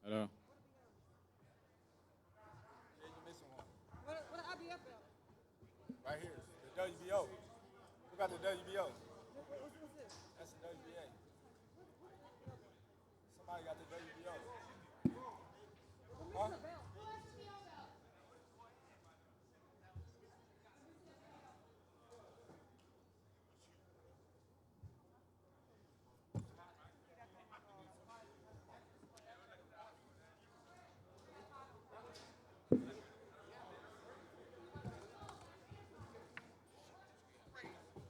Hello. Yeah, you missing one. What IBF belt? Right here, the WBO. Who got the WBO? What's this? That's the WBA. Somebody got the WBO. Huh?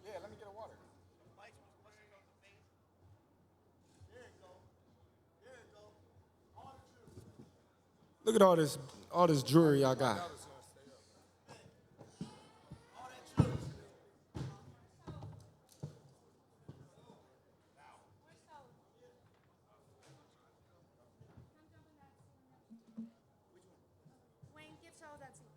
Yeah, let me get a water. Look at all this jewelry I got. Wayne, give all that to me.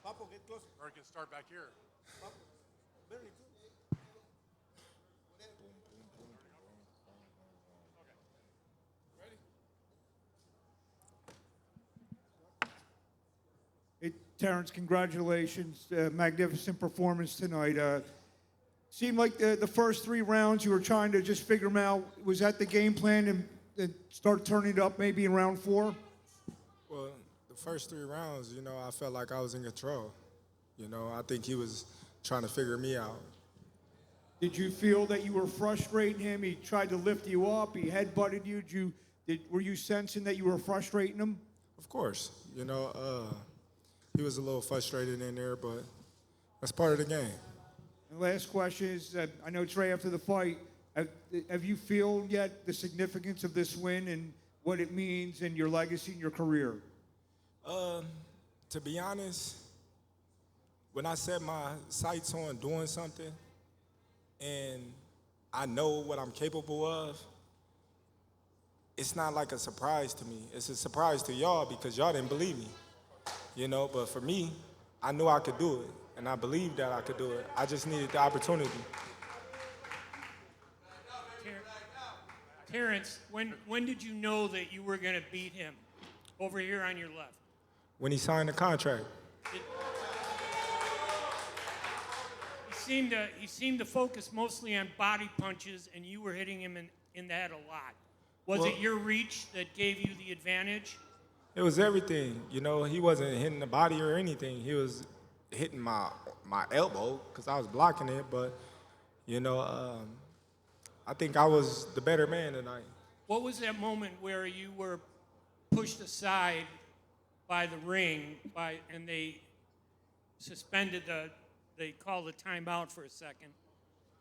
Papo, get closer. Or we can start back here. Papo, barely too. Hey, Terence, congratulations. Magnificent performance tonight. Seemed like the first 3 rounds you were trying to just figure them out. Was that the game plan and start turning it up maybe in round 4? Well, the first 3 rounds, I felt like I was in control. I think he was trying to figure me out. Did you feel that you were frustrating him? He tried to lift you up. He headbutted you. Were you sensing that you were frustrating him? Of course, he was a little frustrated in there, but that's part of the game. And last question is, I know it's right after the fight. Have you feel yet the significance of this win and what it means in your legacy and your career? To be honest, when I set my sights on doing something and I know what I'm capable of, it's not like a surprise to me. It's a surprise to y'all because y'all didn't believe me. But for me, I knew I could do it, and I believed that I could do it. I just needed the opportunity. Terence, when did you know that you were going to beat him? Over here on your left. When he signed the contract. He seemed to focus mostly on body punches, and you were hitting him in the head a lot. Was it your reach that gave you the advantage? It was everything. He wasn't hitting the body or anything. He was hitting my elbow because I was blocking it. But, I think I was the better man tonight. What was that moment where you were pushed aside by the ring and they suspended they called the timeout for a second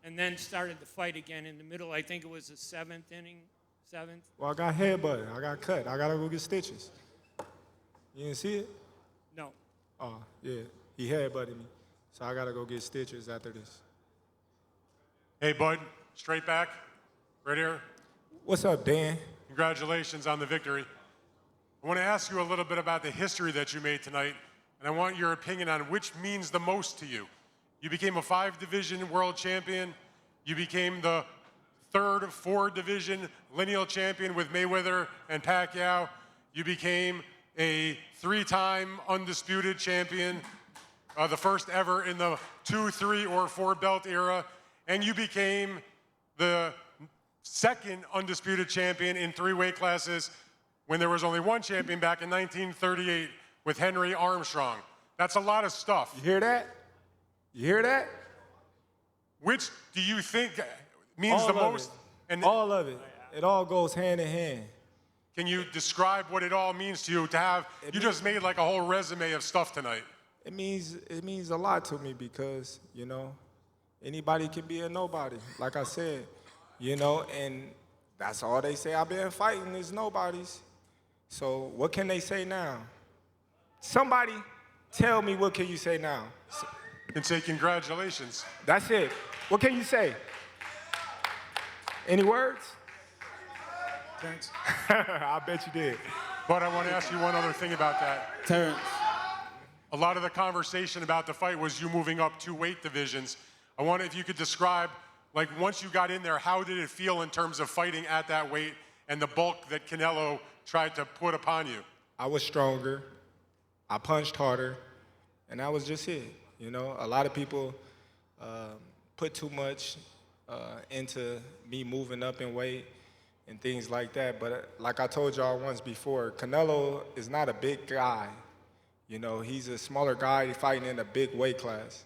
and then started the fight again in the middle? I think it was the 7th inning. 7th? Well, I got headbutted. I got cut. I got to go get stitches. You didn't see it? No. Oh, yeah. He headbutted me. So I got to go get stitches after this. Hey, bud, straight back, right here. What's up, Dan? Congratulations on the victory. I want to ask you a little bit about the history that you made tonight, and I want your opinion on which means the most to you. You became a 5-division world champion. You became the 3rd 4-division lineal champion with Mayweather and Pacquiao. You became a 3-time undisputed champion, the first ever in the 2, 3, or 4 belt era. And you became the 2nd undisputed champion in 3 weight classes when there was only 1 champion back in 1938 with Henry Armstrong. That's a lot of stuff. You hear that? You hear that? Which do you think means the most? And all of it. It all goes hand in hand. Can you describe what it all means to you to have? You just made like a whole resume of stuff tonight. It means a lot to me because, anybody can be a nobody, like I said, and that's all they say I've been fighting is nobodies. So what can they say now? Somebody tell me, what can you say now? You can say congratulations. That's it. What can you say? Any words? Thanks. I bet you did. But I want to ask you one other thing about that. Terrence. A lot of the conversation about the fight was you moving up 2 weight divisions. I wonder if you could describe, like, once you got in there, how did it feel in terms of fighting at that weight and the bulk that Canelo tried to put upon you? I was stronger, I punched harder, and that was just it. You know, a lot of people put too much into me moving up in weight and things like that. But like I told y'all once before, Canelo is not a big guy. You know, he's a smaller guy fighting in a big weight class.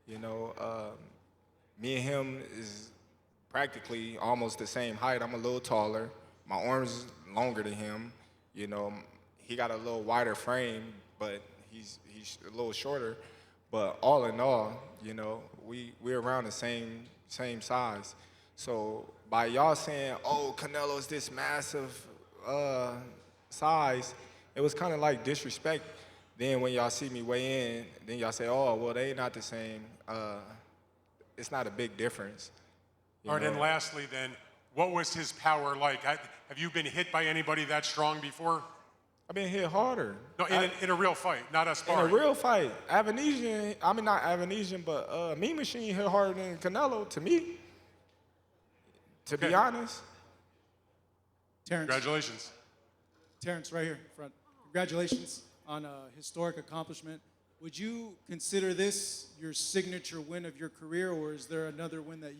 You know, me and him is practically almost the same height. I'm a little taller. My arms longer than him. You know, he got a little wider frame, but he's a little shorter. But all in all, you know, we're around the same size. So by y'all saying, oh, Canelo's this massive size, it was kind of like disrespect. Then when y'all see me weigh in, then y'all say, oh, well, they not the same. It's not a big difference. All right, and lastly then, what was his power like? Have you been hit by anybody that strong before? I've been hit harder. No, in a real fight, not a sparring. In a real fight. Avanesian, I mean not Avanesian, but Mean Machine hit harder than Canelo, to me. To be honest. Terrence. Congratulations. Terrence, right here in front. Congratulations on a historic accomplishment. Would you consider this your signature win of your career, or is there another win that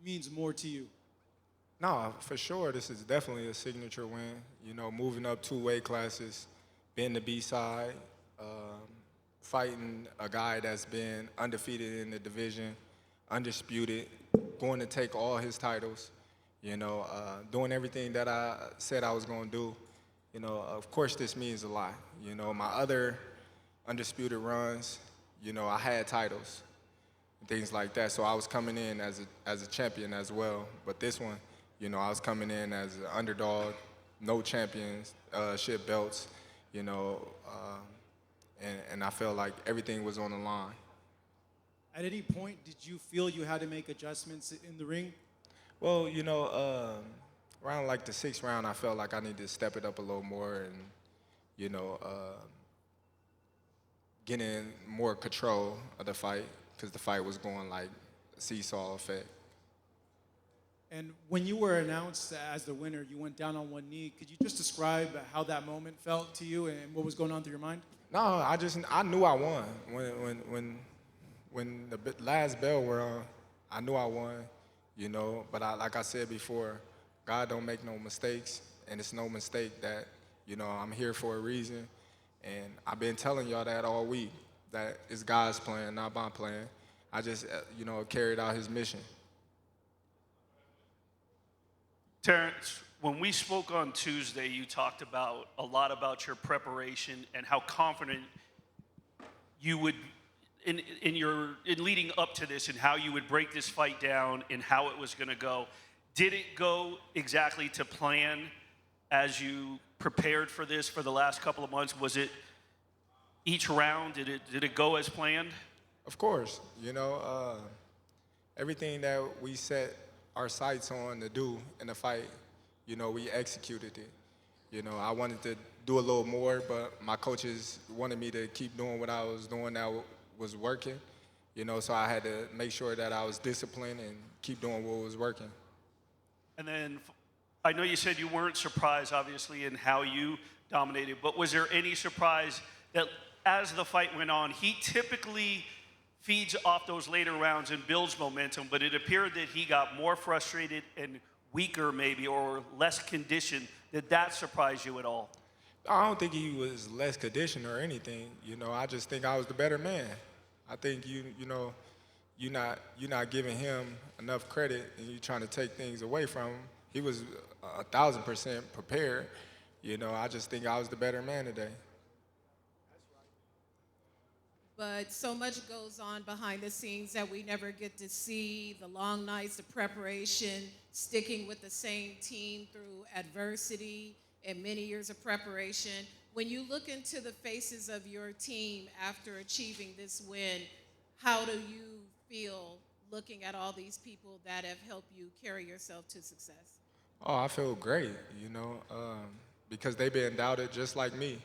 means more to you? No, for sure, this is definitely a signature win. You know, moving up 2 weight classes, being the B-side, fighting a guy that's been undefeated in the division, undisputed, going to take all his titles, you know, doing everything that I said I was going to do. You know, of course this means a lot. You know, my other undisputed runs, you know, I had titles and things like that, so I was coming in as a champion as well. But this one, you know, I was coming in as an underdog, no championship belts, you know, and I felt like everything was on the line. At any point, did you feel you had to make adjustments in the ring? Well, you know, around like the 6th round, I felt like I needed to step it up a little more and, you know, get in more control of the fight because the fight was going like a seesaw effect. And when you were announced as the winner, you went down on one knee. Could you just describe how that moment felt to you and what was going on through your mind? No, I knew I won. When the last bell were on, I knew I won, you know. But like I said before, God don't make no mistakes, and it's no mistake that, you know, I'm here for a reason. And I've been telling y'all that all week, that it's God's plan, not my plan. I just, you know, carried out his mission. Terrence, when we spoke on Tuesday, you talked about a lot about your preparation and how confident you would, in leading up to this, and how you would break this fight down and how it was going to go. Did it go exactly to plan as you prepared for this for the last couple of months? Was it each round? Did it go as planned? Of course, you know, everything that we set our sights on to do in the fight, you know, we executed it. You know, I wanted to do a little more, but my coaches wanted me to keep doing what I was doing that was working, you know, so I had to make sure that I was disciplined and keep doing what was working. And then I know you said you weren't surprised, obviously, in how you dominated, but was there any surprise that as the fight went on, he typically feeds off those later rounds and builds momentum, but it appeared that he got more frustrated and weaker maybe, or less conditioned? Did that surprise you at all? I don't think he was less conditioned or anything. You know, I just think I was the better man. I think you know, you're not giving him enough credit, and you're trying to take things away from him. He was 1,000% prepared. You know, I just think I was the better man today. But so much goes on behind the scenes that we never get to see. The long nights of preparation, sticking with the same team through adversity and many years of preparation. When you look into the faces of your team after achieving this win, how do you feel looking at all these people that have helped you carry yourself to success? Oh, I feel great, you know. because they been doubted just like me.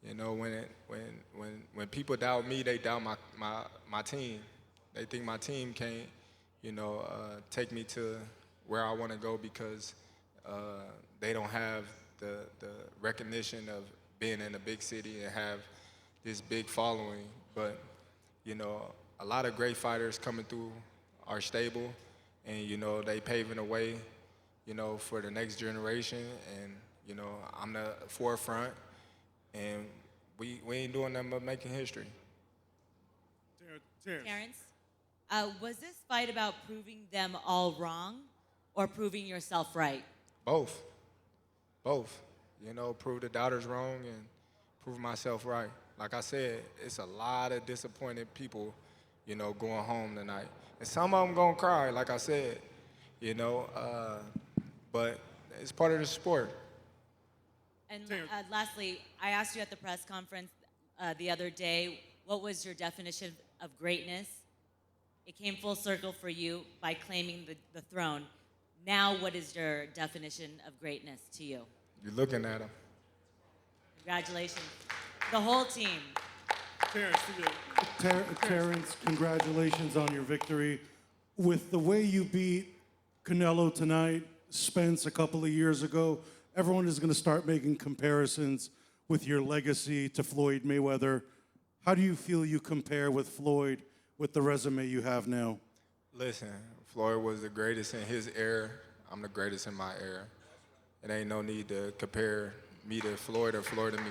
You know, when people doubt me, they doubt my team. They think my team can't, take me to where I want to go because they don't have the recognition of being in a big city and have this big following. But, a lot of great fighters coming through our stable, and, they paving the way, for the next generation. And, I'm the forefront, and we ain't doing nothing but making history. Terence, was this fight about proving them all wrong or proving yourself right? Both. Prove the doubters wrong and prove myself right. Like I said, it's a lot of disappointed people, going home tonight. And some of them gonna cry, like I said, but it's part of the sport. And lastly, I asked you at the press conference the other day, what was your definition of greatness? It came full circle for you by claiming the throne. Now, what is your definition of greatness to you? You're looking at them. Congratulations. The whole team. Terence, congratulations on your victory. With the way you beat Canelo tonight, Spence a couple of years ago, everyone is going to start making comparisons with your legacy to Floyd Mayweather. How do you feel you compare with Floyd with the resume you have now? Listen, Floyd was the greatest in his era. I'm the greatest in my era. It ain't no need to compare me to Floyd or Floyd to me.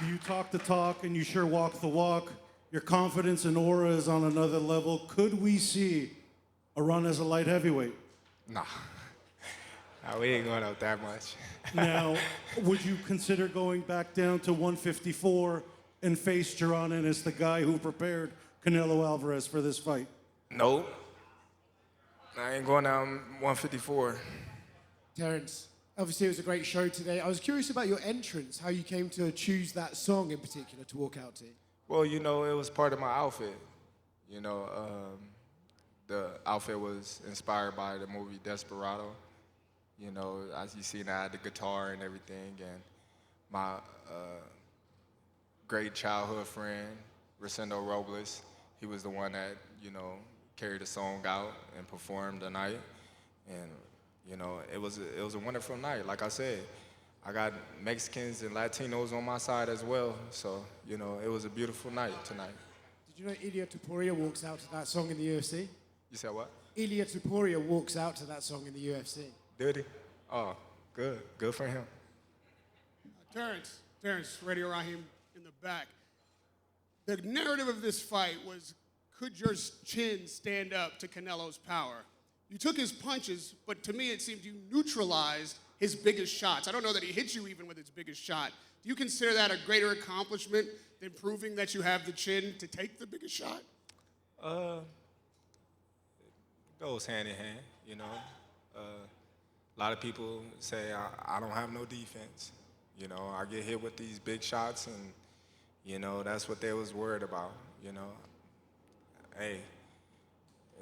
You talk the talk and you sure walk the walk. Your confidence and aura is on another level. Could we see a run as a light heavyweight? Nah. Nah, we ain't going up that much. Now, would you consider going back down to 154 and face Jaron Ennis, the guy who prepared Canelo Alvarez for this fight? Nope. I ain't going down 154. Terence, obviously it was a great show today. I was curious about your entrance, how you came to choose that song in particular to walk out to. Well, it was part of my outfit. The outfit was inspired by the movie Desperado. As you see now, I had the guitar and everything, and my great childhood friend, Rosendo Robles, he was the one that, carried the song out and performed the night. And, it was a wonderful night. Like I said, I got Mexicans and Latinos on my side as well. So, it was a beautiful night tonight. Did you know Ilia Topuria walks out to that song in the UFC? You said what? Ilia Topuria walks out to that song in the UFC. Did he? Oh, good. Good for him. Terence, Radio Raheem in the back. The narrative of this fight was, could your chin stand up to Canelo's power? You took his punches, but to me it seemed you neutralized his biggest shots. I don't know that he hit you even with his biggest shot. Do you consider that a greater accomplishment than proving that you have the chin to take the biggest shot? It goes hand in hand, A lot of people say I don't have no defense. I get hit with these big shots, and that's what they was worried about. Hey,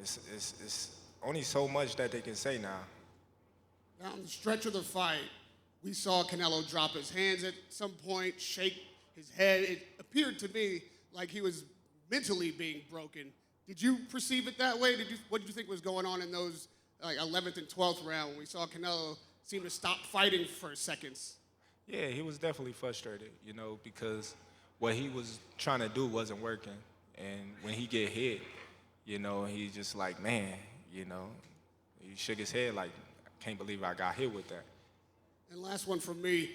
it's only so much that they can say now. Down the stretch of the fight, we saw Canelo drop his hands at some point, shake his head. It appeared to me like he was mentally being broken. Did you perceive it that way? What did you think was going on in those 11th and 12th round when we saw Canelo seem to stop fighting for seconds? Yeah, he was definitely frustrated, because what he was trying to do wasn't working. And when he get hit, he's just like, man, he shook his head like, I can't believe I got hit with that. And last one from me,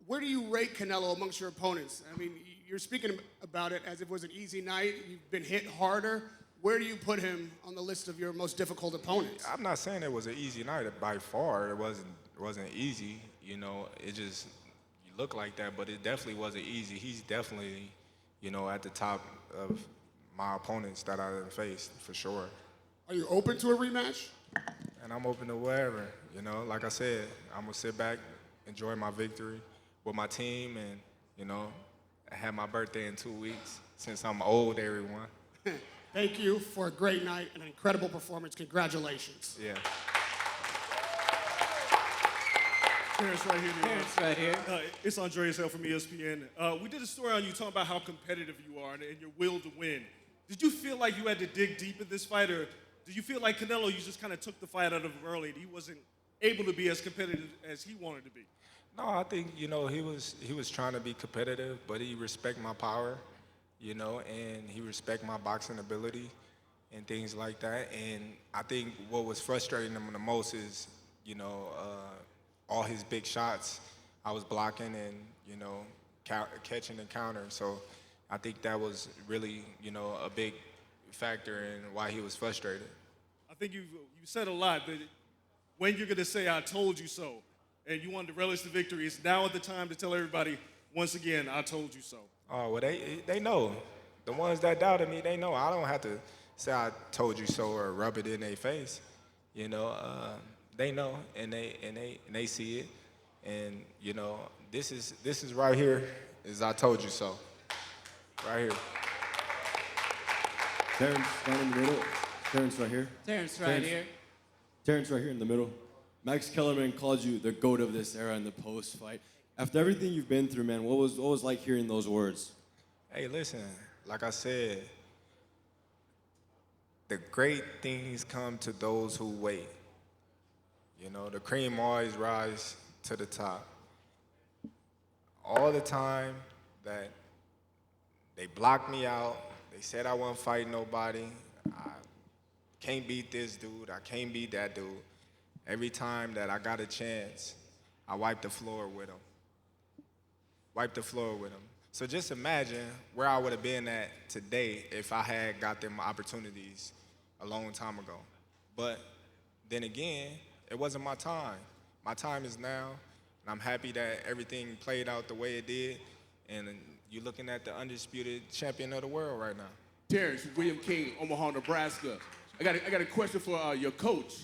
where do you rate Canelo amongst your opponents? I mean, you're speaking about it as if it was an easy night. You've been hit harder. Where do you put him on the list of your most difficult opponents? I'm not saying it was an easy night. By far, it wasn't easy. It just, you look like that, but it definitely wasn't easy. He's definitely, at the top of my opponents that I faced, for sure. Are you open to a rematch? And I'm open to wherever. Like I said, I'm going to sit back, enjoy my victory with my team, and, I have my birthday in 2 weeks, since I'm old, everyone. Thank you for a great night and an incredible performance. Congratulations. Yeah. Terence right here. Terence right here. It's Andreas L from ESPN. We did a story on you talking about how competitive you are and your will to win. Did you feel like you had to dig deep in this fight, or did you feel like Canelo, you just kind of took the fight out of him early and he wasn't able to be as competitive as he wanted to be? No, I think, he was trying to be competitive, but he respect my power, and he respect my boxing ability and things like that. And I think what was frustrating him the most is, all his big shots, I was blocking and, catching and countering. So I think that was really, a big factor in why he was frustrated. I think you said a lot, but when you're going to say, I told you so, and you wanted to relish the victory, it's now at the time to tell everybody, once again, I told you so. Oh, well, they know. The ones that doubted me, they know. I don't have to say I told you so or rub it in their face. They know and they see it. And this is right here is I told you so. Right here. Terence down in the middle. Terence right here. Terence right here. Terence right here in the middle. Max Kellerman called you the GOAT of this era in the post-fight. After everything you've been through, man, what was like hearing those words? Hey, listen, like I said, the great things come to those who wait. The cream always rise to the top. All the time that they blocked me out, they said I wasn't fighting nobody, I can't beat this dude, I can't beat that dude. Every time that I got a chance, I wiped the floor with him. Wiped the floor with him. So just imagine where I would have been at today if I had got them opportunities a long time ago. But then again, it wasn't my time. My time is now, and I'm happy that everything played out the way it did, and you're looking at the undisputed champion of the world right now. Terence, William King, Omaha, Nebraska. I got a question for your coach.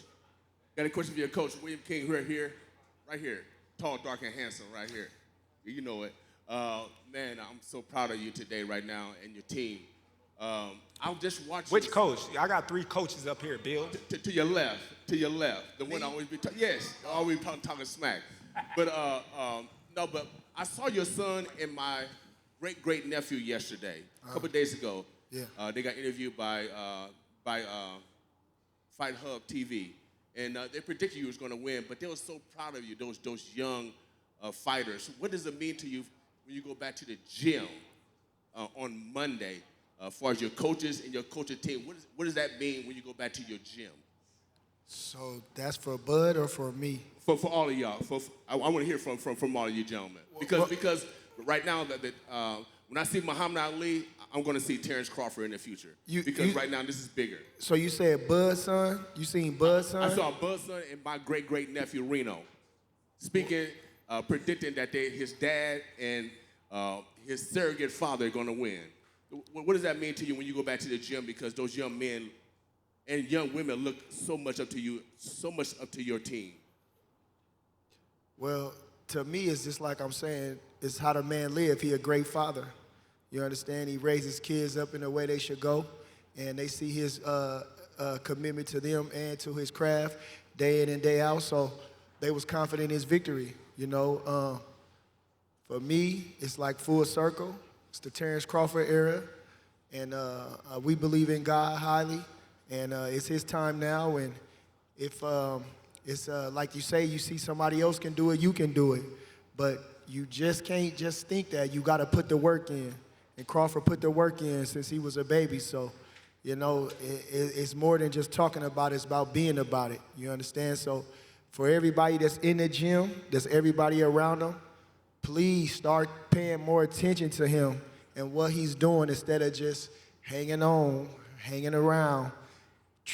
Got a question for your coach, William King, right here. Tall, dark, and handsome, right here. You know it. Man, I'm so proud of you today, right now, and your team. I'll just watch. Which coach? I got 3 coaches up here, Bill. To your left. The one I always be yes, always talking smack. But no, but I saw your son and my great nephew yesterday, a couple days ago. Yeah. They got interviewed by Fight Hub TV, and they predicted you was going to win. But they were so proud of you, those young fighters. What does it mean to you when you go back to the gym on Monday? As far as your coaches and your coaching team, what does that mean when you go back to your gym? So that's for Bud or for me? For all of y'all. I want to hear from all of you gentlemen. Because right now, when I see Muhammad Ali, I'm going to see Terence Crawford in the future. Right now, this is bigger. So you said Bud's son? You seen Bud's son? I saw Bud's son and my great-great-nephew, Reno, speaking, predicting that his dad and his surrogate father are going to win. What does that mean to you when you go back to the gym? Because those young men and young women look so much up to you, so much up to your team. Well, to me, it's just like I'm saying, it's how the man live. He a great father. You understand? He raises kids up in the way they should go, and they see his commitment to them and to his craft day in and day out. So they was confident in his victory. For me, it's like full circle. It's the Terence Crawford era, and we believe in God highly, and it's his time now. And if it's like you say, you see somebody else can do it, you can do it, but you just can't just think that. You got to put the work in, and Crawford put the work in since he was a baby. So, it's more than just talking about it. It's about being about it. You understand? So, for everybody that's in the gym, that's everybody around them, please start paying more attention to him and what he's doing instead of just hanging around.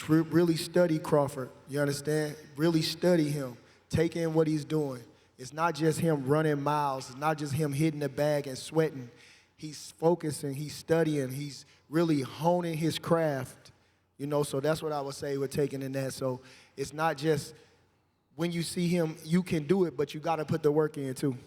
Really study Crawford, you understand? Really study him. Take in what he's doing. It's not just him running miles. It's not just him hitting the bag and sweating. He's focusing, he's studying, he's really honing his craft. So that's what I would say with taking in that. So it's not just when you see him, you can do it, but you got to put the work in too.